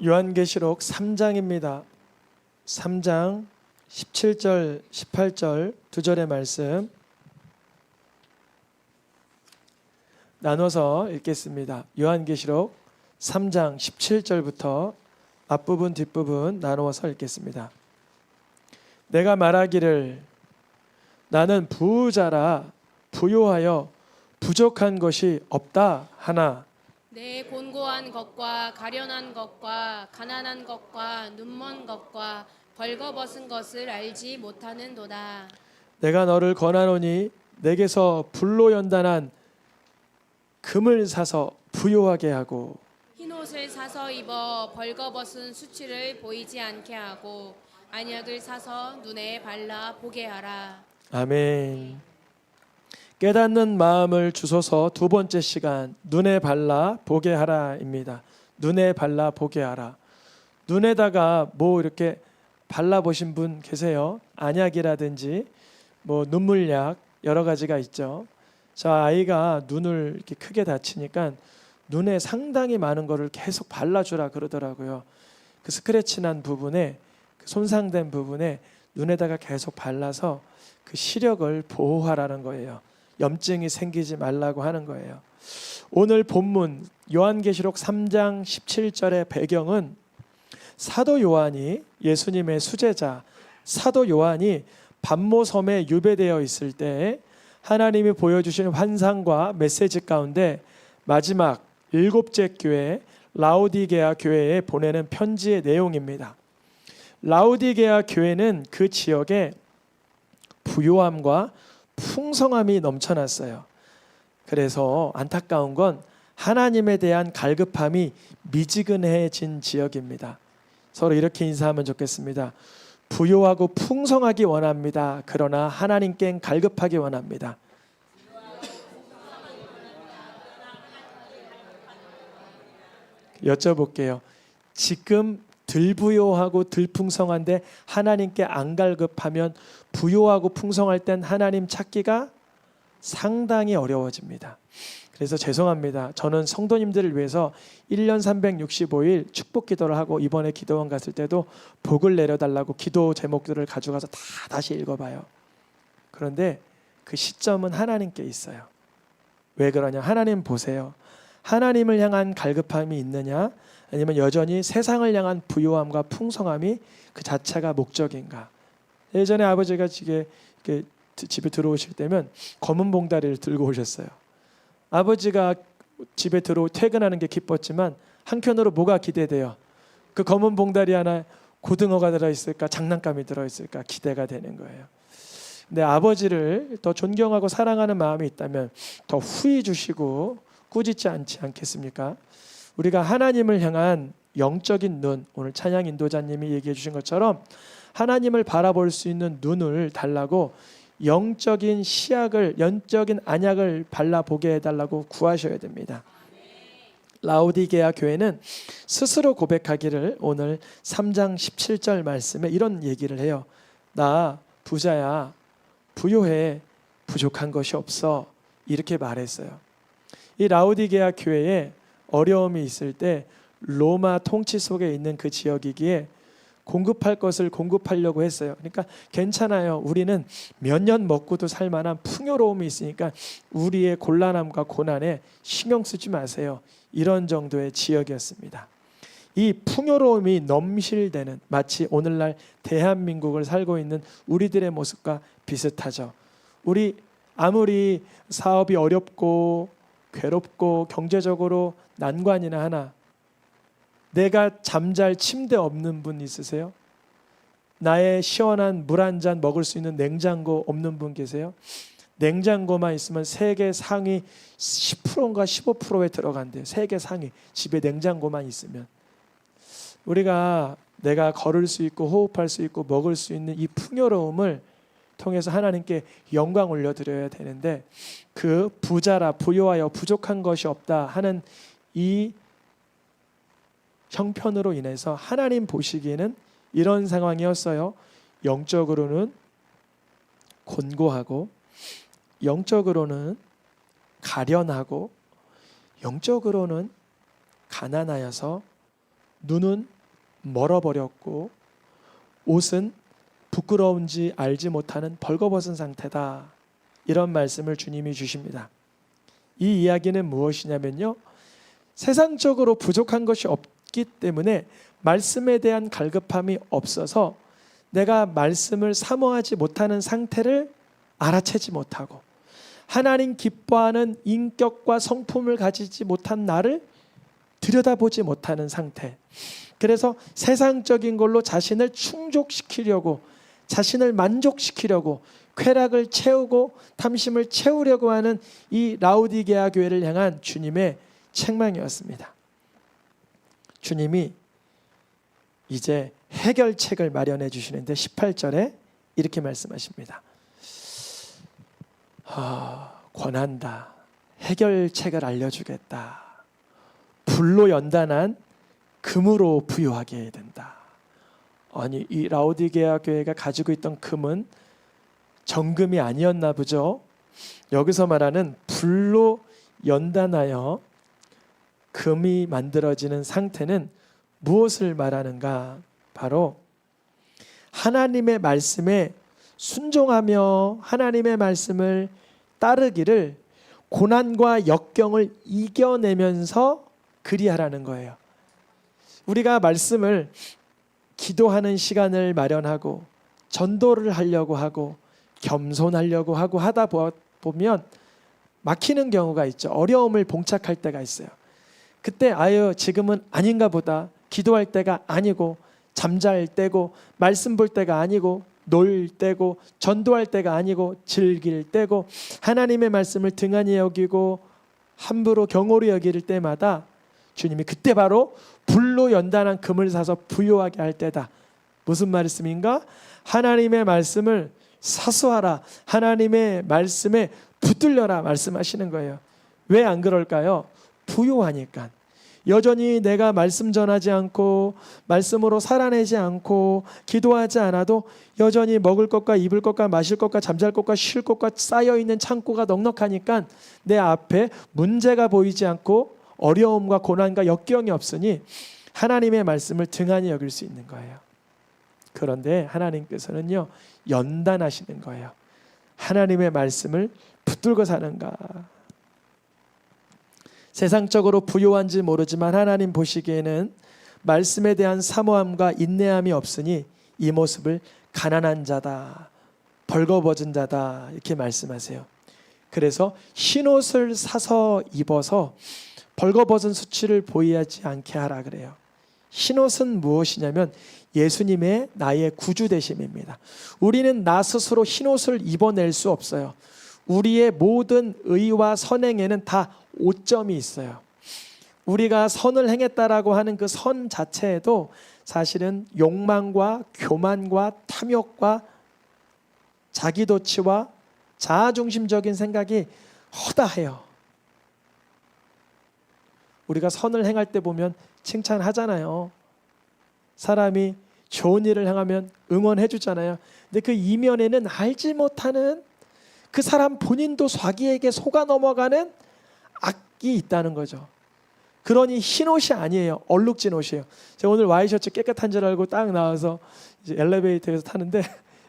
요한계시록 3장입니다. 3장 17절, 18절 두 절의 말씀 나눠서 읽겠습니다. 요한계시록 3장 17절부터 앞부분 뒷부분 나누어서 읽겠습니다. 내가 말하기를 나는 부자라 부요하여 부족한 것이 없다 하나 내 곤고한 것과 가련한 것과 가난한 것과 눈먼 것과 벌거벗은 것을 알지 못하는도다. 내가 너를 권하노니 내게서 불로 연단한 금을 사서 부요하게 하고 흰옷을 사서 입어 벌거벗은 수치를 보이지 않게 하고 안약을 사서 눈에 발라 보게 하라. 아멘. 깨닫는 마음을 주소서. 두 번째 시간 눈에 발라 보게 하라입니다. 눈에 발라 보게 하라. 눈에다가 뭐 이렇게 발라 보신 분 계세요? 안약이라든지 뭐 눈물약 여러 가지가 있죠. 저 아이가 눈을 이렇게 크게 다치니까 눈에 상당히 많은 거를 계속 발라주라 그러더라고요. 그 스크래치 난 부분에 그 손상된 부분에 눈에다가 계속 발라서 그 시력을 보호하라는 거예요. 염증이 생기지 말라고 하는 거예요. 오늘 본문 요한계시록 3장 17절의 배경은 사도 요한이 예수님의 수제자 사도 요한이 pat모섬에 유배되어 있을 때 하나님이 보여주신 환상과 메시지 가운데 마지막 일곱째 교회 라오디게아 교회에 보내는 편지의 내용입니다. 라오디게아 교회는 그 지역에 부요함과 풍성함이 넘쳐났어요. 그래서 안타까운 건 하나님에 대한 갈급함이 미지근해진 지역입니다. 서로 이렇게 인사하면 좋겠습니다. 부요하고 풍성하기 원합니다. 그러나 하나님께 갈급하기 원합니다. 여쭤볼게요. 지금 덜 부요하고 덜 풍성한데 하나님께 안 갈급하면 부요하고 풍성할 땐 하나님 찾기가 상당히 어려워집니다. 그래서 죄송합니다. 저는 성도님들을 위해서 1년 365일 축복 기도를 하고 이번에 기도원 갔을 때도 복을 내려달라고 기도 제목들을 가져가서 다 다시 읽어봐요. 그런데 그 시점은 하나님께 있어요. 왜 그러냐? 하나님 보세요. 하나님을 향한 갈급함이 있느냐? 아니면 여전히 세상을 향한 부요함과 풍성함이 그 자체가 목적인가? 예전에 아버지가 집에 들어오실 때면 검은 봉다리를 들고 오셨어요. 아버지가 집에 퇴근하는 게 기뻤지만 한편으로 뭐가 기대돼요? 그 검은 봉다리 하나 고등어가 들어있을까? 장난감이 들어있을까? 기대가 되는 거예요. 근데 아버지를 더 존경하고 사랑하는 마음이 있다면 더 후히 주시고 꾸짖지 않지 않겠습니까? 우리가 하나님을 향한 영적인 눈, 오늘 찬양 인도자님이 얘기해 주신 것처럼 하나님을 바라볼 수 있는 눈을 달라고 영적인 시약을, 영적인 안약을 발라보게 해달라고 구하셔야 됩니다. 라오디게아 교회는 스스로 고백하기를 오늘 3장 17절 말씀에 이런 얘기를 해요. 나 부자야, 부요해, 부족한 것이 없어. 이렇게 말했어요. 이 라오디게아 교회에 어려움이 있을 때 로마 통치 속에 있는 그 지역이기에 공급할 것을 공급하려고 했어요. 그러니까 괜찮아요. 우리는 몇 년 먹고도 살 만한 풍요로움이 있으니까 우리의 곤란함과 고난에 신경 쓰지 마세요. 이런 정도의 지역이었습니다. 이 풍요로움이 넘실대는 마치 오늘날 대한민국을 살고 있는 우리들의 모습과 비슷하죠. 우리 아무리 사업이 어렵고 괴롭고 경제적으로 난관이나 하나 내가 잠잘 침대 없는 분 있으세요? 나의 시원한 물 한 잔 먹을 수 있는 냉장고 없는 분 계세요? 냉장고만 있으면 세계 상위 10%인가 15%에 들어간대요. 세계 상위. 집에 냉장고만 있으면. 우리가 내가 걸을 수 있고 호흡할 수 있고 먹을 수 있는 이 풍요로움을 통해서 하나님께 영광 올려드려야 되는데 그 부자라 부요하여 부족한 것이 없다 하는 이 형편으로 인해서 하나님 보시기에는 이런 상황이었어요. 영적으로는 곤고하고 영적으로는 가련하고 영적으로는 가난하여서 눈은 멀어버렸고 옷은 부끄러운지 알지 못하는 벌거벗은 상태다. 이런 말씀을 주님이 주십니다. 이 이야기는 무엇이냐면요, 세상적으로 부족한 것이 없기 때문에 말씀에 대한 갈급함이 없어서 내가 말씀을 사모하지 못하는 상태를 알아채지 못하고 하나님 기뻐하는 인격과 성품을 가지지 못한 나를 들여다보지 못하는 상태. 그래서 세상적인 걸로 자신을 충족시키려고, 자신을 만족시키려고, 쾌락을 채우고 탐심을 채우려고 하는 이 라오디게아 교회를 향한 주님의 책망이었습니다. 주님이 이제 해결책을 마련해 주시는데 18절에 이렇게 말씀하십니다. 권한다. 해결책을 알려주겠다. 불로 연단한 금으로 부유하게 된다. 아니, 이 라오디게아 교회가 가지고 있던 금은 정금이 아니었나 보죠. 여기서 말하는 불로 연단하여 금이 만들어지는 상태는 무엇을 말하는가? 바로 하나님의 말씀에 순종하며 하나님의 말씀을 따르기를 고난과 역경을 이겨내면서 그리하라는 거예요. 우리가 말씀을 기도하는 시간을 마련하고 전도를 하려고 하고 겸손하려고 하고 하다 보면 막히는 경우가 있죠. 어려움을 봉착할 때가 있어요. 그때 지금은 아닌가 보다. 기도할 때가 아니고 잠잘 때고 말씀 볼 때가 아니고 놀 때고 전도할 때가 아니고 즐길 때고 하나님의 말씀을 등한히 여기고 함부로 경홀히 여길 때마다 주님이 그때 바로 불로 연단한 금을 사서 부요하게 할 때다. 무슨 말씀인가? 하나님의 말씀을 사수하라. 하나님의 말씀에 붙들려라 말씀하시는 거예요. 왜 안 그럴까요? 부요하니까. 여전히 내가 말씀 전하지 않고 말씀으로 살아내지 않고 기도하지 않아도 여전히 먹을 것과 입을 것과 마실 것과 잠잘 것과 쉴 것과 쌓여있는 창고가 넉넉하니까 내 앞에 문제가 보이지 않고 어려움과 고난과 역경이 없으니 하나님의 말씀을 등한히 여길 수 있는 거예요. 그런데 하나님께서는요, 연단하시는 거예요. 하나님의 말씀을 붙들고 사는가? 세상적으로 부요한지 모르지만 하나님 보시기에는 말씀에 대한 사모함과 인내함이 없으니 이 모습을 가난한 자다, 벌거벗은 자다 이렇게 말씀하세요. 그래서 흰옷을 사서 입어서 벌거벗은 수치를 보이지 않게 하라 그래요. 흰옷은 무엇이냐면 예수님의 나의 구주 되심입니다. 우리는 나 스스로 흰옷을 입어낼 수 없어요. 우리의 모든 의와 선행에는 다 오점이 있어요. 우리가 선을 행했다라고 하는 그 선 자체에도 사실은 욕망과 교만과 탐욕과 자기도취와 자아중심적인 생각이 허다해요. 우리가 선을 행할 때 보면 칭찬하잖아요. 사람이 좋은 일을 행하면 응원해 주잖아요. 근데 그 이면에는 알지 못하는 그 사람 본인도 자기에게 속아 넘어가는 악이 있다는 거죠. 그러니 흰옷이 아니에요. 얼룩진 옷이에요. 제가 오늘 와이셔츠 깨끗한 줄 알고 딱 나와서 이제 엘리베이터에서 타는데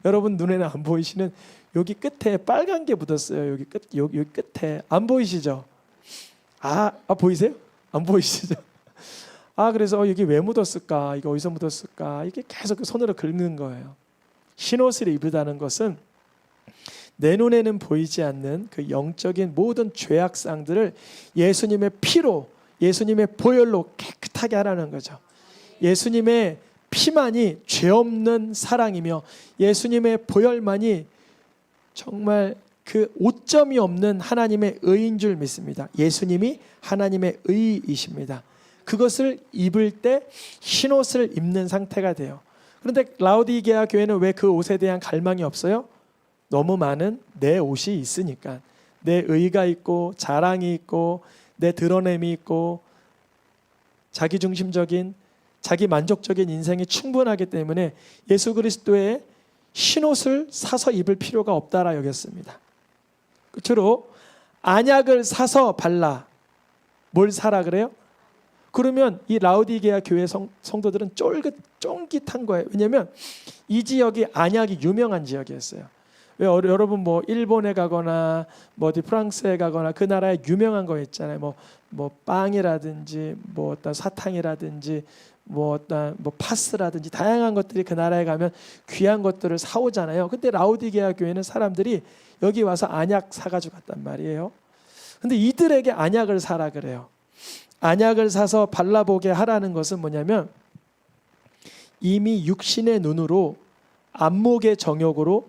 여러분 눈에는 안 보이시는 여기 끝에 빨간 게 묻었어요. 여기 끝에 안 보이시죠? 보이세요? 안 보이시죠? 그래서 여기 왜 묻었을까? 이거 어디서 묻었을까? 이게 계속 손으로 긁는 거예요. 흰옷을 입으다는 것은 내 눈에는 보이지 않는 그 영적인 모든 죄악상들을 예수님의 피로, 예수님의 보혈로 깨끗하게 하라는 거죠. 예수님의 피만이 죄 없는 사랑이며 예수님의 보혈만이 정말 그 오점이 없는 하나님의 의인 줄 믿습니다. 예수님이 하나님의 의이십니다. 그것을 입을 때 흰옷을 입는 상태가 돼요. 그런데 라오디게아 교회는 왜 그 옷에 대한 갈망이 없어요? 너무 많은 내 옷이 있으니까. 내 의가 있고 자랑이 있고 내 드러냄이 있고 자기중심적인 자기 만족적인 인생이 충분하기 때문에 예수 그리스도의 흰옷을 사서 입을 필요가 없다라 여겼습니다. 끝으로 안약을 사서 발라. 뭘 사라 그래요? 그러면 이 라우디게아 교회 성도들은 쫄깃한 거예요. 왜냐하면 이 지역이 안약이 유명한 지역이었어요. 왜 여러분 뭐 일본에 가거나 뭐 어디 프랑스에 가거나 그 나라에 유명한 거 있잖아요. 뭐 빵이라든지 뭐 어떤 사탕이라든지 뭐 어떤 뭐 파스라든지 다양한 것들이 그 나라에 가면 귀한 것들을 사오잖아요. 근데 라우디게아 교회는 사람들이 여기 와서 안약 사가지고 갔단 말이에요. 근데 이들에게 안약을 사라 그래요. 안약을 사서 발라보게 하라는 것은 뭐냐면 이미 육신의 눈으로 안목의 정욕으로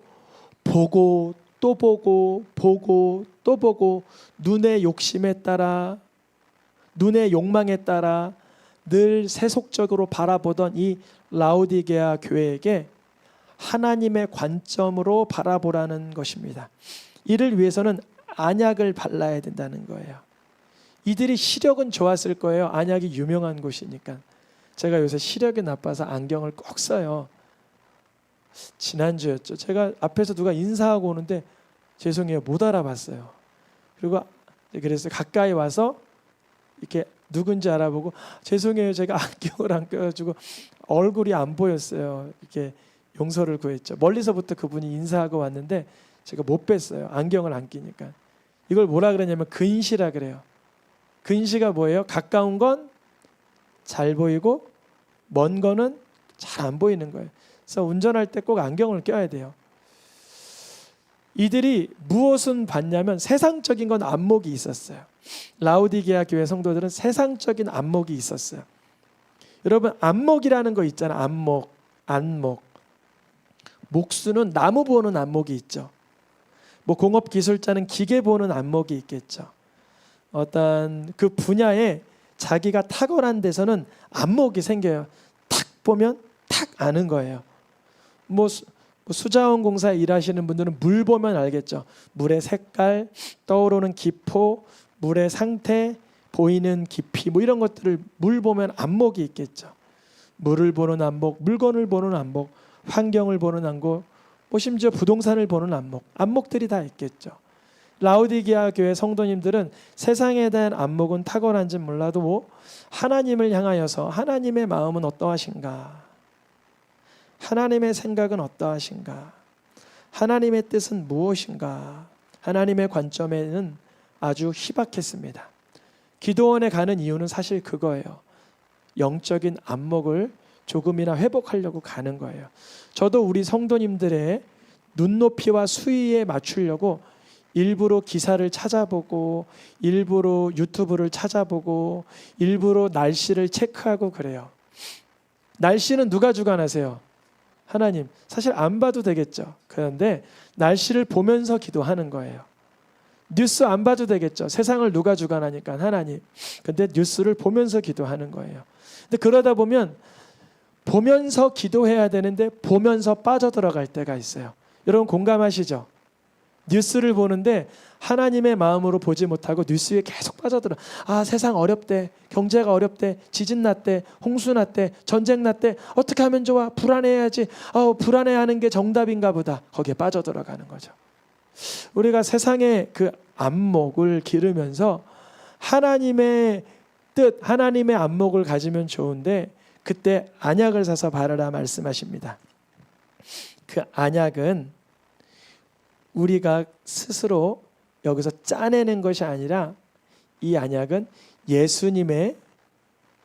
보고 또 보고 보고 또 보고 눈의 욕심에 따라 눈의 욕망에 따라 늘 세속적으로 바라보던 이 라우디게아 교회에게 하나님의 관점으로 바라보라는 것입니다. 이를 위해서는 안약을 발라야 된다는 거예요. 이들이 시력은 좋았을 거예요. 안약이 유명한 곳이니까. 제가 요새 시력이 나빠서 안경을 꼭 써요. 지난주였죠. 제가 앞에서 누가 인사하고 오는데 죄송해요, 못 알아봤어요. 그리고 그래서 가까이 와서 이렇게 누군지 알아보고 죄송해요, 제가 안경을 안 껴가지고 얼굴이 안 보였어요. 이렇게 용서를 구했죠. 멀리서부터 그분이 인사하고 왔는데 제가 못 뵀어요. 안경을 안 끼니까. 이걸 뭐라 그러냐면 근시라 그래요. 근시가 뭐예요? 가까운 건 잘 보이고 먼 거는 잘 안 보이는 거예요. 그래서 운전할 때 꼭 안경을 껴야 돼요. 이들이 무엇은 봤냐면 세상적인 건 안목이 있었어요. 라우디게아 교회 성도들은 세상적인 안목이 있었어요. 여러분 안목이라는 거 있잖아요. 안목. 목수는 나무 보는 안목이 있죠. 뭐 공업 기술자는 기계 보는 안목이 있겠죠. 어떤 그 분야에 자기가 탁월한 데서는 안목이 생겨요. 탁 보면 탁 아는 거예요. 뭐 수자원공사에 일하시는 분들은 물 보면 알겠죠. 물의 색깔, 떠오르는 기포, 물의 상태, 보이는 깊이 뭐 이런 것들을 물 보면 안목이 있겠죠. 물을 보는 안목, 물건을 보는 안목, 환경을 보는 안목, 뭐 심지어 부동산을 보는 안목들이 다 있겠죠. 라우디게아 교회 성도님들은 세상에 대한 안목은 탁월한지 몰라도 뭐 하나님을 향하여서 하나님의 마음은 어떠하신가, 하나님의 생각은 어떠하신가, 하나님의 뜻은 무엇인가, 하나님의 관점에는 아주 희박했습니다. 기도원에 가는 이유는 사실 그거예요. 영적인 안목을 조금이나 회복하려고 가는 거예요. 저도 우리 성도님들의 눈높이와 수위에 맞추려고 일부러 기사를 찾아보고 일부러 유튜브를 찾아보고 일부러 날씨를 체크하고 그래요. 날씨는 누가 주관하세요? 하나님. 사실 안 봐도 되겠죠. 그런데 날씨를 보면서 기도하는 거예요. 뉴스 안 봐도 되겠죠. 세상을 누가 주관하니까 하나님. 근데 뉴스를 보면서 기도하는 거예요. 근데 그러다 보면 보면서 기도해야 되는데 보면서 빠져들어갈 때가 있어요. 여러분 공감하시죠? 뉴스를 보는데 하나님의 마음으로 보지 못하고 뉴스에 계속 빠져들어. 아, 세상 어렵대. 경제가 어렵대. 지진 났대. 홍수 났대. 전쟁 났대. 어떻게 하면 좋아? 불안해야지. 불안해하는 게 정답인가 보다. 거기에 빠져들어가는 거죠. 우리가 세상의 그 안목을 기르면서 하나님의 뜻, 하나님의 안목을 가지면 좋은데 그때 안약을 사서 바르라 말씀하십니다. 그 안약은 우리가 스스로 여기서 짜내는 것이 아니라 이 안약은 예수님의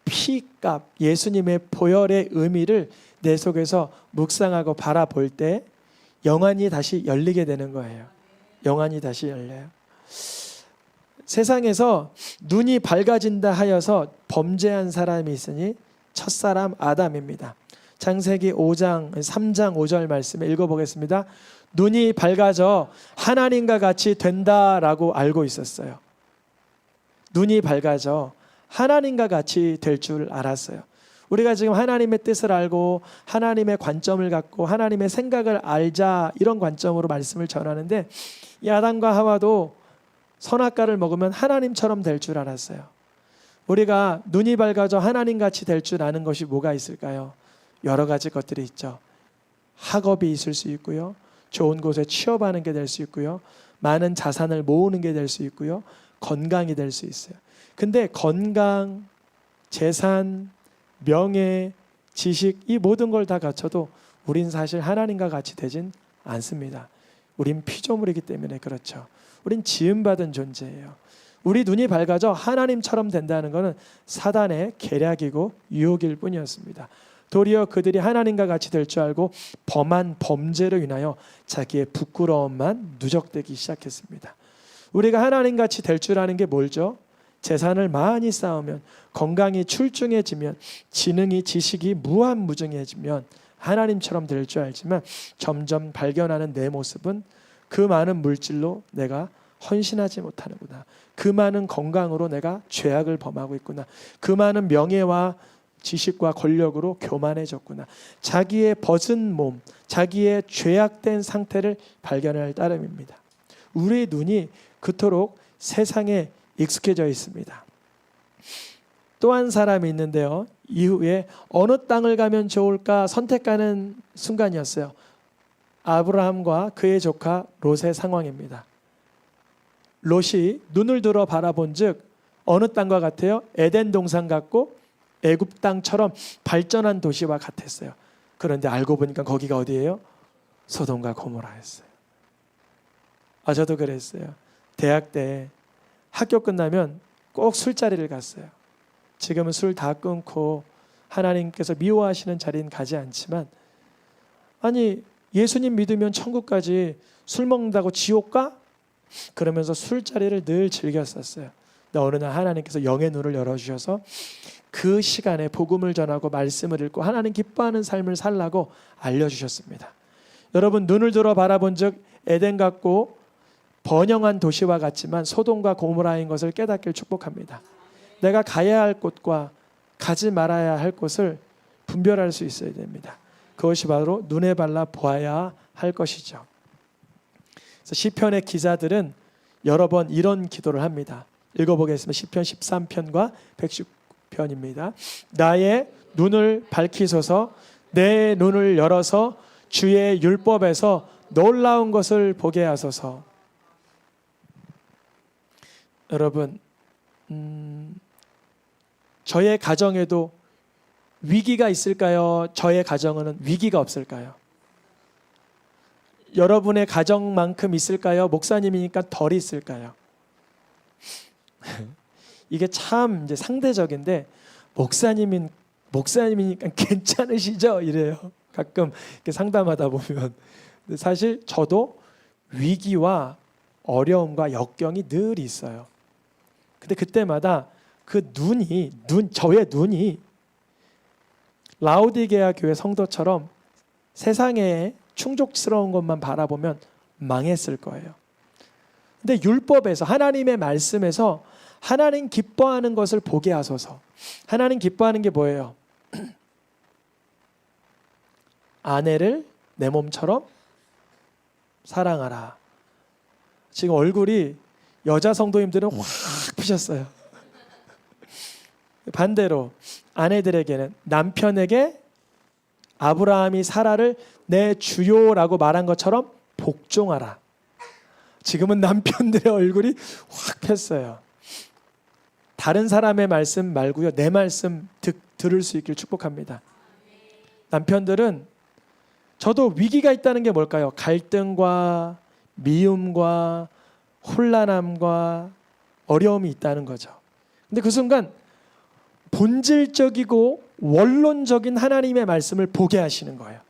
피값, 예수님의 보혈의 의미를 내 속에서 묵상하고 바라볼 때 영안이 다시 열리게 되는 거예요. 영안이 다시 열려요. 세상에서 눈이 밝아진다 하여서 범죄한 사람이 있으니 첫사람 아담입니다. 창세기 3장 5절 말씀을 읽어보겠습니다. 눈이 밝아져 하나님과 같이 된다라고 알고 있었어요. 눈이 밝아져 하나님과 같이 될 줄 알았어요. 우리가 지금 하나님의 뜻을 알고 하나님의 관점을 갖고 하나님의 생각을 알자 이런 관점으로 말씀을 전하는데 이 아담과 하와도 선악과를 먹으면 하나님처럼 될 줄 알았어요. 우리가 눈이 밝아져 하나님같이 될 줄 아는 것이 뭐가 있을까요? 여러 가지 것들이 있죠. 학업이 있을 수 있고요. 좋은 곳에 취업하는 게 될 수 있고요. 많은 자산을 모으는 게 될 수 있고요. 건강이 될 수 있어요. 근데 건강, 재산, 명예, 지식 이 모든 걸 다 갖춰도 우린 사실 하나님과 같이 되진 않습니다. 우린 피조물이기 때문에 그렇죠. 우린 지음받은 존재예요. 우리 눈이 밝아져 하나님처럼 된다는 것은 사단의 계략이고 유혹일 뿐이었습니다. 도리어 그들이 하나님과 같이 될 줄 알고 범한 범죄로 인하여 자기의 부끄러움만 누적되기 시작했습니다. 우리가 하나님같이 될 줄 아는 게 뭘죠? 재산을 많이 쌓으면, 건강이 출중해지면, 지능이 지식이 무한무증해지면 하나님처럼 될 줄 알지만 점점 발견하는 내 모습은 그 많은 물질로 내가 헌신하지 못하는구나. 그 많은 건강으로 내가 죄악을 범하고 있구나. 그 많은 명예와 지식과 권력으로 교만해졌구나. 자기의 벗은 몸, 자기의 죄악된 상태를 발견할 따름입니다. 우리의 눈이 그토록 세상에 익숙해져 있습니다. 또 한 사람이 있는데요. 이후에 어느 땅을 가면 좋을까 선택하는 순간이었어요. 아브라함과 그의 조카 롯의 상황입니다. 롯이 눈을 들어 바라본즉 어느 땅과 같아요? 에덴 동산 같고 애굽 땅처럼 발전한 도시와 같았어요. 그런데 알고 보니까 거기가 어디예요? 소돔과 고모라였어요. 저도 그랬어요. 대학 때 학교 끝나면 꼭 술자리를 갔어요. 지금은 술 다 끊고 하나님께서 미워하시는 자리는 가지 않지만, 아니 예수님 믿으면 천국까지 술 먹는다고 지옥 가? 그러면서 술자리를 늘 즐겼었어요. 근데 어느 날 하나님께서 영의 눈을 열어주셔서 그 시간에 복음을 전하고 말씀을 읽고 하나님 기뻐하는 삶을 살라고 알려주셨습니다. 여러분, 눈을 들어 바라본 즉 에덴 같고 번영한 도시와 같지만 소돔과 고모라인 것을 깨닫길 축복합니다. 내가 가야 할 곳과 가지 말아야 할 곳을 분별할 수 있어야 됩니다. 그것이 바로 눈에 발라 보아야 할 것이죠. 그래서 시편의 기자들은 여러 번 이런 기도를 합니다. 읽어보겠습니다. 시편 13편과 110편입니다. 나의 눈을 밝히소서, 내 눈을 열어서 주의 율법에서 놀라운 것을 보게 하소서. 여러분, 저의 가정에도 위기가 있을까요? 저의 가정에는 위기가 없을까요? 여러분의 가정만큼 있을까요? 목사님이니까 덜 있을까요? 이게 참 이제 상대적인데, 목사님이니까 괜찮으시죠? 이래요. 가끔 이렇게 상담하다 보면. 근데 사실 저도 위기와 어려움과 역경이 늘 있어요. 근데 그때마다 저의 눈이 라오디게아 교회 성도처럼 세상에 충족스러운 것만 바라보면 망했을 거예요. 근데 율법에서, 하나님의 말씀에서 하나님 기뻐하는 것을 보게 하소서. 하나님 기뻐하는 게 뭐예요? 아내를 내 몸처럼 사랑하라. 지금 얼굴이 여자 성도님들은 확 피셨어요. 반대로 아내들에게는 남편에게 아브라함이 사라를 내 주요라고 말한 것처럼 복종하라. 지금은 남편들의 얼굴이 확 폈어요. 다른 사람의 말씀 말고요, 내 말씀 들을 수 있길 축복합니다. 남편들은, 저도 위기가 있다는 게 뭘까요? 갈등과 미움과 혼란함과 어려움이 있다는 거죠. 근데 그 순간 본질적이고 원론적인 하나님의 말씀을 보게 하시는 거예요.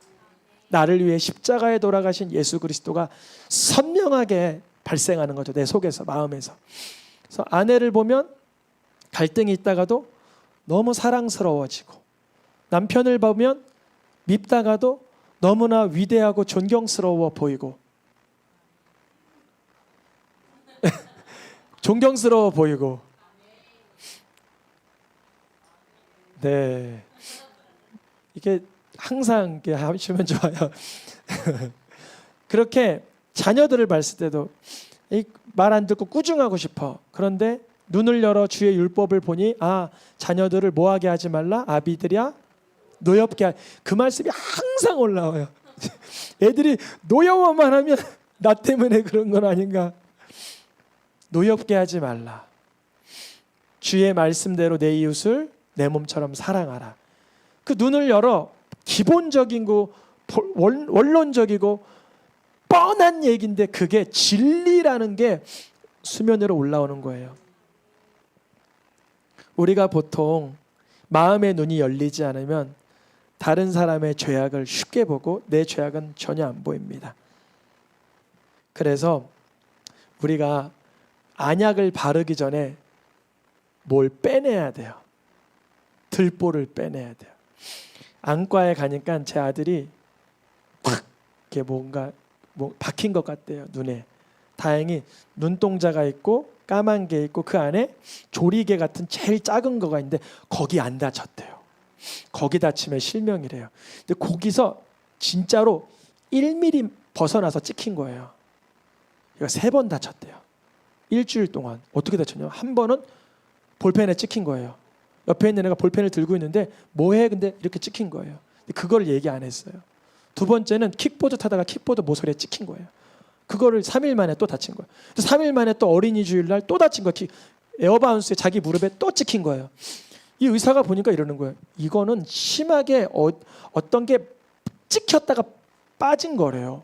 나를 위해 십자가에 돌아가신 예수 그리스도가 선명하게 발생하는 거죠. 내 속에서, 마음에서. 그래서 아내를 보면 갈등이 있다가도 너무 사랑스러워지고, 남편을 보면 밉다가도 너무나 위대하고 존경스러워 보이고 존경스러워 보이고. 네, 이게 항상 이렇게 하시면 좋아요. 그렇게 자녀들을 봤을 때도 말 안 듣고 꾸중하고 싶어. 그런데 눈을 열어 주의 율법을 보니, 자녀들을 뭐하게 하지 말라? 아비들이야 노엽게 그 말씀이 항상 올라와요. 애들이 노여워만 하면 나 때문에 그런 건 아닌가. 노엽게 하지 말라. 주의 말씀대로 내 이웃을 내 몸처럼 사랑하라. 그 눈을 열어 기본적이고 원론적이고 뻔한 얘기인데 그게 진리라는 게 수면으로 올라오는 거예요. 우리가 보통 마음의 눈이 열리지 않으면 다른 사람의 죄악을 쉽게 보고 내 죄악은 전혀 안 보입니다. 그래서 우리가 안약을 바르기 전에 뭘 빼내야 돼요. 들보를 빼내야 돼요. 안과에 가니까 제 아들이 확 이렇게 뭔가 박힌 것 같대요, 눈에. 다행히 눈동자가 있고 까만 게 있고 그 안에 조리개 같은 제일 작은 거가 있는데 거기 안 다쳤대요. 거기 다치면 실명이래요. 근데 거기서 진짜로 1mm 벗어나서 찍힌 거예요. 얘가 3번 다쳤대요. 일주일 동안. 어떻게 다쳤냐? 한 번은 볼펜에 찍힌 거예요. 옆에 있는 애가 볼펜을 들고 있는데 뭐해? 근데 이렇게 찍힌 거예요. 그걸 얘기 안 했어요. 두 번째는 킥보드 타다가 킥보드 모서리에 찍힌 거예요. 그거를 3일 만에 또 다친 거예요. 3일 만에 또 어린이 주일날 또 다친 거예요. 에어바운스에 자기 무릎에 또 찍힌 거예요. 이 의사가 보니까 이러는 거예요. 이거는 심하게 어떤 게 찍혔다가 빠진 거래요.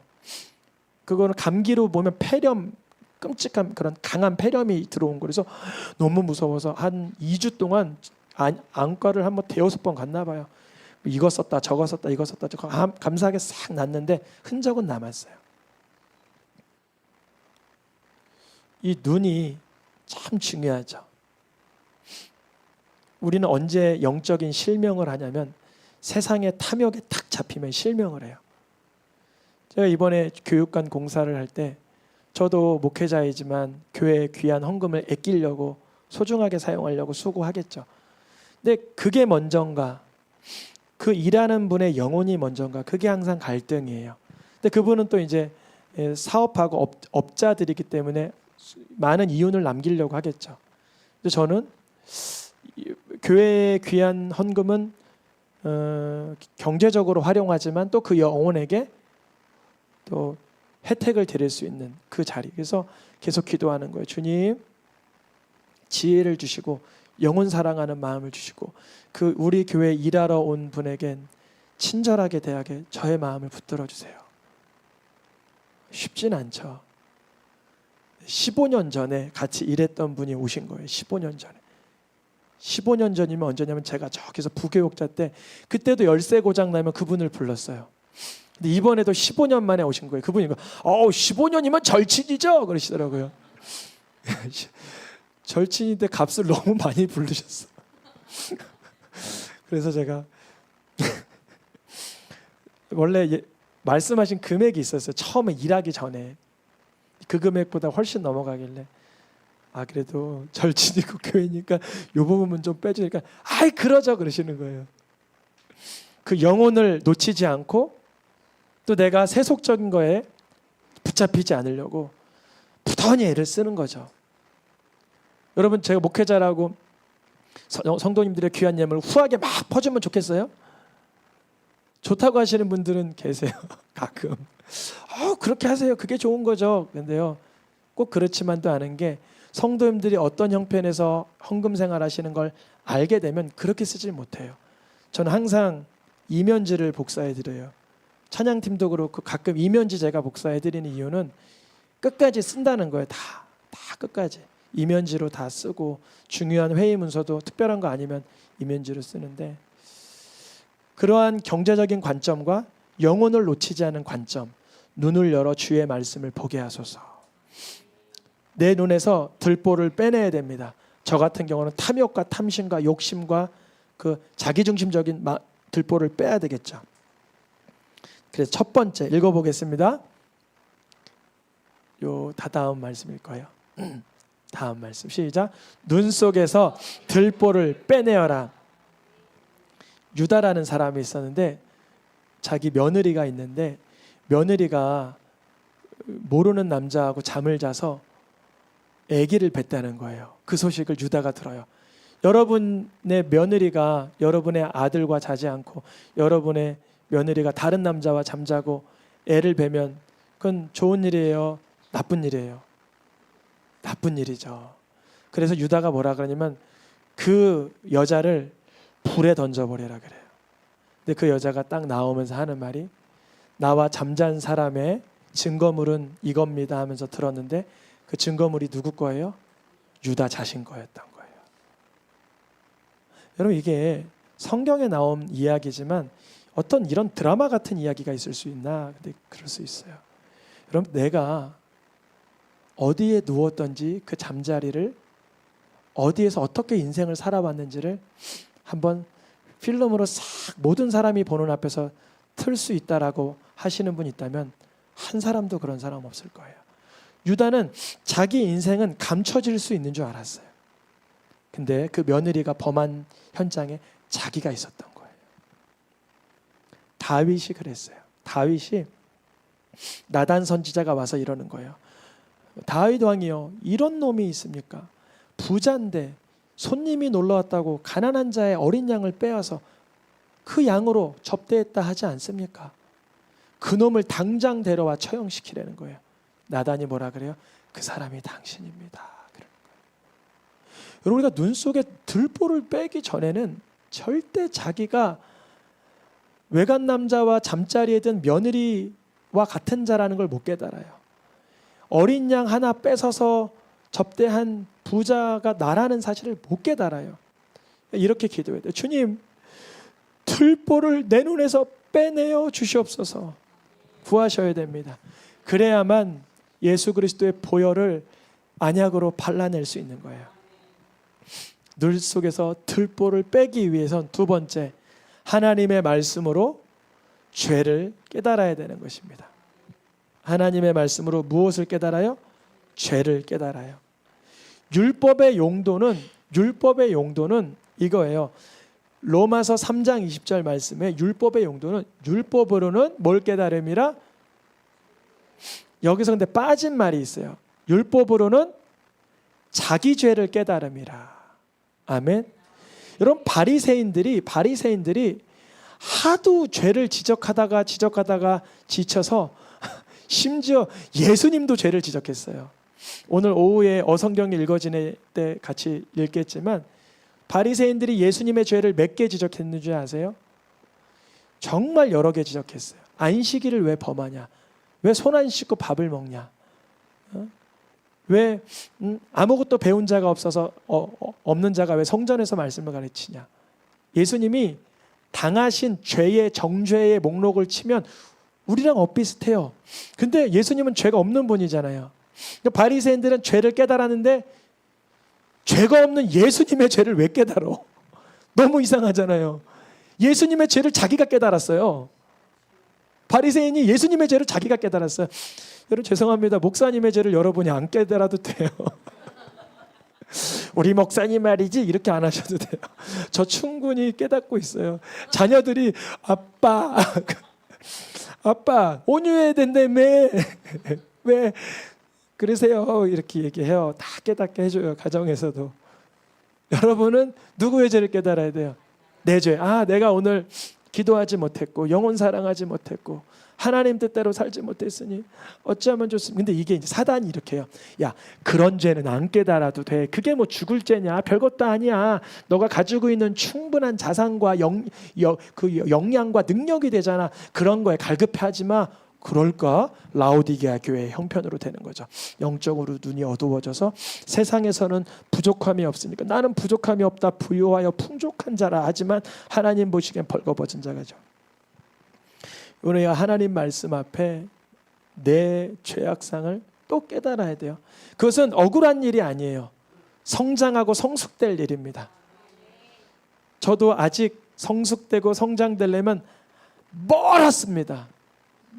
그거는 감기로 보면 폐렴, 끔찍한 그런 강한 폐렴이 들어온 거예요. 그래서 너무 무서워서 한 2주 동안 안과를 한번 대여섯 번 갔나 봐요. 이거 썼다 저거 썼다 이거 썼다 저거 감사하게 싹 났는데 흔적은 남았어요. 이 눈이 참 중요하죠. 우리는 언제 영적인 실명을 하냐면 세상의 탐욕에 탁 잡히면 실명을 해요. 제가 이번에 교육관 공사를 할 때 저도 목회자이지만 교회의 귀한 헌금을 아끼려고 소중하게 사용하려고 수고하겠죠. 근데 그게 먼저인가? 그 일하는 분의 영혼이 먼저인가? 그게 항상 갈등이에요. 근데 그분은 또 이제 사업하고 업자들이기 때문에 많은 이윤을 남기려고 하겠죠. 근데 저는 교회의 귀한 헌금은 경제적으로 활용하지만 또 그 영혼에게 또 혜택을 드릴 수 있는 그 자리. 그래서 계속 기도하는 거예요. 주님, 지혜를 주시고 영혼 사랑하는 마음을 주시고 그 우리 교회 일하러 온 분에겐 친절하게 대하게 저의 마음을 붙들어 주세요. 쉽진 않죠. 15년 전에 같이 일했던 분이 오신 거예요. 15년 전에. 15년 전이면 언제냐면 제가 저기서 부교육자 때 그때도 열쇠 고장 나면 그분을 불렀어요. 근데 이번에도 15년 만에 오신 거예요. 그분이 15년이면 절친이죠? 그러시더라고요. 절친인데 값을 너무 많이 부르셨어. 그래서 제가 원래 말씀하신 금액이 있었어요. 처음에 일하기 전에 그 금액보다 훨씬 넘어가길래 그래도 절친이고 교회니까 요 부분은 좀 빼주니까 그러죠 그러시는 거예요. 그 영혼을 놓치지 않고 또 내가 세속적인 거에 붙잡히지 않으려고 부단히 애를 쓰는 거죠. 여러분 제가 목회자라고 성도님들의 귀한 예물을 후하게 막 퍼주면 좋겠어요? 좋다고 하시는 분들은 계세요. 가끔. 그렇게 하세요. 그게 좋은 거죠. 근데요. 꼭 그렇지만도 않은 게 성도님들이 어떤 형편에서 헌금 생활하시는 걸 알게 되면 그렇게 쓰질 못해요. 저는 항상 이면지를 복사해 드려요. 찬양팀도 그렇고 가끔 이면지 제가 복사해 드리는 이유는 끝까지 쓴다는 거예요. 다 끝까지. 이면지로 다 쓰고 중요한 회의 문서도 특별한 거 아니면 이면지로 쓰는데 그러한 경제적인 관점과 영혼을 놓치지 않은 관점, 눈을 열어 주의 말씀을 보게 하소서. 내 눈에서 들보를 빼내야 됩니다. 저 같은 경우는 탐욕과 탐심과 욕심과 그 자기중심적인 들보를 빼야 되겠죠. 그래서 첫 번째 읽어보겠습니다. 다음 말씀일 거예요. 다음 말씀 시작. 눈 속에서 들보를 빼내어라. 유다라는 사람이 있었는데 자기 며느리가 있는데 며느리가 모르는 남자하고 잠을 자서 아기를 뱄다는 거예요. 그 소식을 유다가 들어요. 여러분의 며느리가 여러분의 아들과 자지 않고 여러분의 며느리가 다른 남자와 잠자고 애를 뵈면 그건 좋은 일이에요? 나쁜 일이에요? 나쁜 일이죠. 그래서 유다가 뭐라 그러냐면 그 여자를 불에 던져버리라 그래요. 근데 그 여자가 딱 나오면서 하는 말이 나와 잠잔 사람의 증거물은 이겁니다 하면서 들었는데 그 증거물이 누구 거예요? 유다 자신 거였던 거예요. 여러분 이게 성경에 나온 이야기지만 어떤 이런 드라마 같은 이야기가 있을 수 있나? 근데 그럴 수 있어요. 여러분 내가 어디에 누웠던지 그 잠자리를 어디에서 어떻게 인생을 살아왔는지를 한번 필름으로 싹 모든 사람이 보는 앞에서 틀 수 있다라고 하시는 분이 있다면 한 사람도 그런 사람 없을 거예요. 유다는 자기 인생은 감춰질 수 있는 줄 알았어요. 근데 그 며느리가 범한 현장에 자기가 있었던 거예요. 다윗이 그랬어요. 다윗이 나단 선지자가 와서 이러는 거예요. 다윗 왕이요, 이런 놈이 있습니까? 부자인데 손님이 놀러 왔다고 가난한 자의 어린 양을 빼앗아 그 양으로 접대했다 하지 않습니까? 그 놈을 당장 데려와 처형시키라는 거예요. 나단이 뭐라 그래요? 그 사람이 당신입니다. 그러는 거예요. 여러분 우리가 눈 속에 들보를 빼기 전에는 절대 자기가 외간 남자와 잠자리에 든 며느리와 같은 자라는 걸 못 깨달아요. 어린 양 하나 뺏어서 접대한 부자가 나라는 사실을 못 깨달아요. 이렇게 기도해야 돼요. 주님, 들보를 내 눈에서 빼내어 주시옵소서. 구하셔야 됩니다. 그래야만 예수 그리스도의 보혈을 안약으로 발라낼 수 있는 거예요. 눈 속에서 들보를 빼기 위해선 두 번째, 하나님의 말씀으로 죄를 깨달아야 되는 것입니다. 하나님의 말씀으로 무엇을 깨달아요? 죄를 깨달아요. 율법의 용도는 이거예요. 로마서 3장 20절 말씀에 율법의 용도는 율법으로는 뭘 깨달음이라? 여기서 근데 빠진 말이 있어요. 율법으로는 자기 죄를 깨달음이라. 아멘. 여러분 바리새인들이 하도 죄를 지적하다가 지쳐서 심지어 예수님도 죄를 지적했어요. 오늘 오후에 어성경이 읽어지는 때 같이 읽겠지만 바리새인들이 예수님의 죄를 몇 개 지적했는지 아세요? 정말 여러 개 지적했어요. 안식일을 왜 범하냐? 왜 손 안 씻고 밥을 먹냐? 왜 아무것도 배운 자가 없어서 없는 자가 왜 성전에서 말씀을 가르치냐? 예수님이 당하신 죄의 정죄의 목록을 치면 우리랑 엇비슷해요. 근데 예수님은 죄가 없는 분이잖아요. 바리새인들은 죄를 깨달았는데 죄가 없는 예수님의 죄를 왜 깨달어? 너무 이상하잖아요. 예수님의 죄를 자기가 깨달았어요. 바리새인이 예수님의 죄를 자기가 깨달았어요. 여러분 죄송합니다. 목사님의 죄를 여러분이 안 깨달아도 돼요. 우리 목사님 말이지 이렇게 안 하셔도 돼요. 저 충분히 깨닫고 있어요. 자녀들이 아빠 온유해야 된다며 왜 그러세요? 이렇게 얘기해요. 다 깨닫게 해줘요. 가정에서도. 여러분은 누구의 죄를 깨달아야 돼요? 내 죄. 내가 오늘 기도하지 못했고 영혼 사랑하지 못했고 하나님 뜻대로 살지 못했으니 어찌하면 좋습니까? 근데 이게 이제 사단이 이렇게 해요. 야, 그런 죄는 안 깨달아도 돼. 그게 뭐 죽을 죄냐? 별것도 아니야. 너가 가지고 있는 충분한 자산과 그 역량과 능력이 되잖아. 그런 거에 갈급해하지 마. 그럴까? 라오디게아 교회의 형편으로 되는 거죠. 영적으로 눈이 어두워져서 세상에서는 부족함이 없으니까 나는 부족함이 없다. 부유하여 풍족한 자라. 하지만 하나님 보시기엔 벌거벗은 자가죠. 우리가 하나님 말씀 앞에 내 죄악상을 또 깨달아야 돼요. 그것은 억울한 일이 아니에요. 성장하고 성숙될 일입니다. 저도 아직 성숙되고 성장되려면 멀었습니다.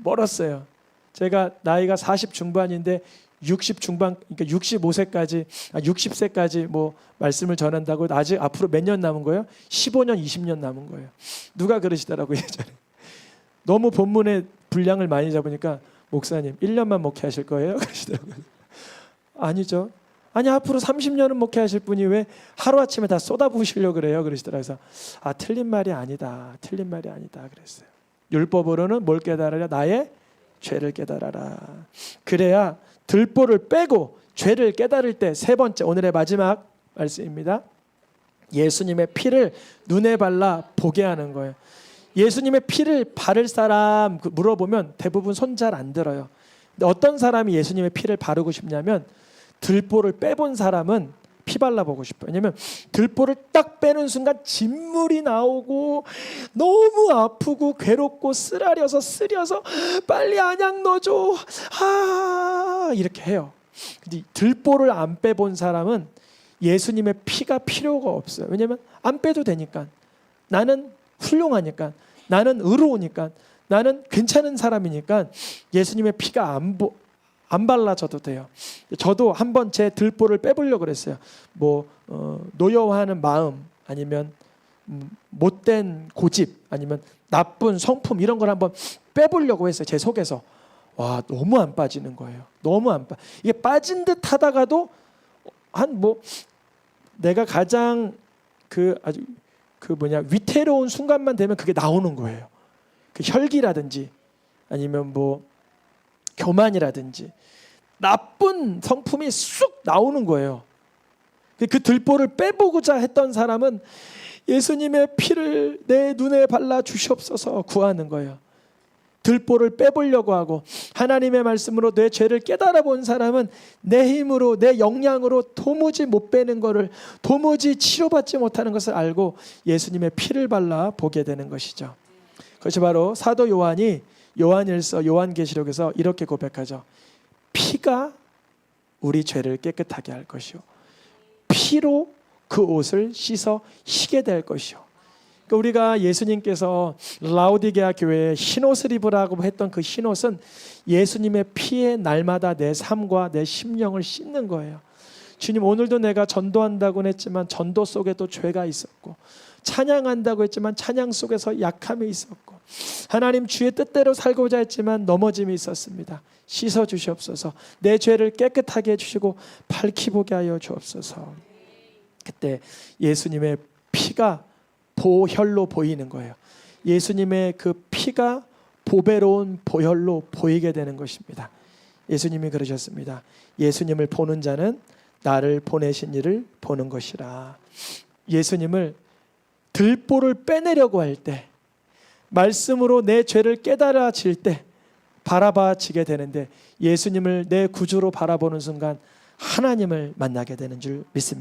멀었어요. 제가 나이가 40 중반인데 60 중반, 그러니까 60세까지 뭐 말씀을 전한다고 아직 앞으로 몇 년 남은 거예요? 15년, 20년 남은 거예요. 누가 그러시더라고요, 예전에. 너무 본문의 분량을 많이 잡으니까 목사님 1년만 목회하실 거예요? 그러시더라고요. 아니죠. 아니 앞으로 30년은 목회하실 분이 왜 하루아침에 다 쏟아부으시려고 그래요? 그러시더라고요. 그래서 틀린 말이 아니다. 그랬어요. 율법으로는 뭘 깨달으라? 나의 죄를 깨달아라. 그래야 들보를 빼고 죄를 깨달을 때 세 번째, 오늘의 마지막 말씀입니다. 예수님의 피를 눈에 발라 보게 하는 거예요. 예수님의 피를 바를 사람 물어보면 대부분 손 잘 안 들어요. 근데 어떤 사람이 예수님의 피를 바르고 싶냐면 들보를 빼본 사람은 피 발라보고 싶어요. 왜냐면 들보를 딱 빼는 순간 진물이 나오고 너무 아프고 괴롭고 쓰려서 빨리 안약 넣어줘 이렇게 해요. 근데 들보를 안 빼본 사람은 예수님의 피가 필요가 없어요. 왜냐면 안 빼도 되니까. 나는 훌륭하니까, 나는 의로우니까, 나는 괜찮은 사람이니까 예수님의 피가 안 발라져도 돼요. 저도 한번 제 들보를 빼보려고 그랬어요. 노여워하는 마음, 아니면 못된 고집, 아니면 나쁜 성품, 이런 걸 한번 빼보려고 했어요. 제 속에서. 와, 너무 안 빠지는 거예요. 너무 안 이게 빠진 듯 하다가도 내가 가장 아주 위태로운 순간만 되면 그게 나오는 거예요. 그 혈기라든지 아니면 교만이라든지 나쁜 성품이 쑥 나오는 거예요. 그 들보를 빼보고자 했던 사람은 예수님의 피를 내 눈에 발라 주시옵소서 구하는 거예요. 들보를 빼보려고 하고 하나님의 말씀으로 내 죄를 깨달아 본 사람은 내 힘으로, 내 역량으로 도무지 못 빼는 것을, 도무지 치료받지 못하는 것을 알고 예수님의 피를 발라 보게 되는 것이죠. 그것이 바로 사도 요한이 요한일서, 요한계시록에서 이렇게 고백하죠. 피가 우리 죄를 깨끗하게 할 것이요, 피로 그 옷을 씻어 희게 될 것이요. 그러니까 우리가 예수님께서 라오디게아 교회에 흰옷을 입으라고 했던 그 흰옷은 예수님의 피에 날마다 내 삶과 내 심령을 씻는 거예요. 주님, 오늘도 내가 전도한다고 했지만 전도 속에도 죄가 있었고, 찬양한다고 했지만 찬양 속에서 약함이 있었고, 하나님 주의 뜻대로 살고자 했지만 넘어짐이 있었습니다. 씻어 주시옵소서. 내 죄를 깨끗하게 해주시고 밝히 보게 하여 주옵소서. 그때 예수님의 피가 보혈로 보이는 거예요. 예수님의 그 피가 보배로운 보혈로 보이게 되는 것입니다. 예수님이 그러셨습니다. 예수님을 보는 자는 나를 보내신 이를 보는 것이라. 예수님을 들보를 빼내려고 할 때, 말씀으로 내 죄를 깨달아질 때 바라봐지게 되는데, 예수님을 내 구주로 바라보는 순간 하나님을 만나게 되는 줄 믿습니다.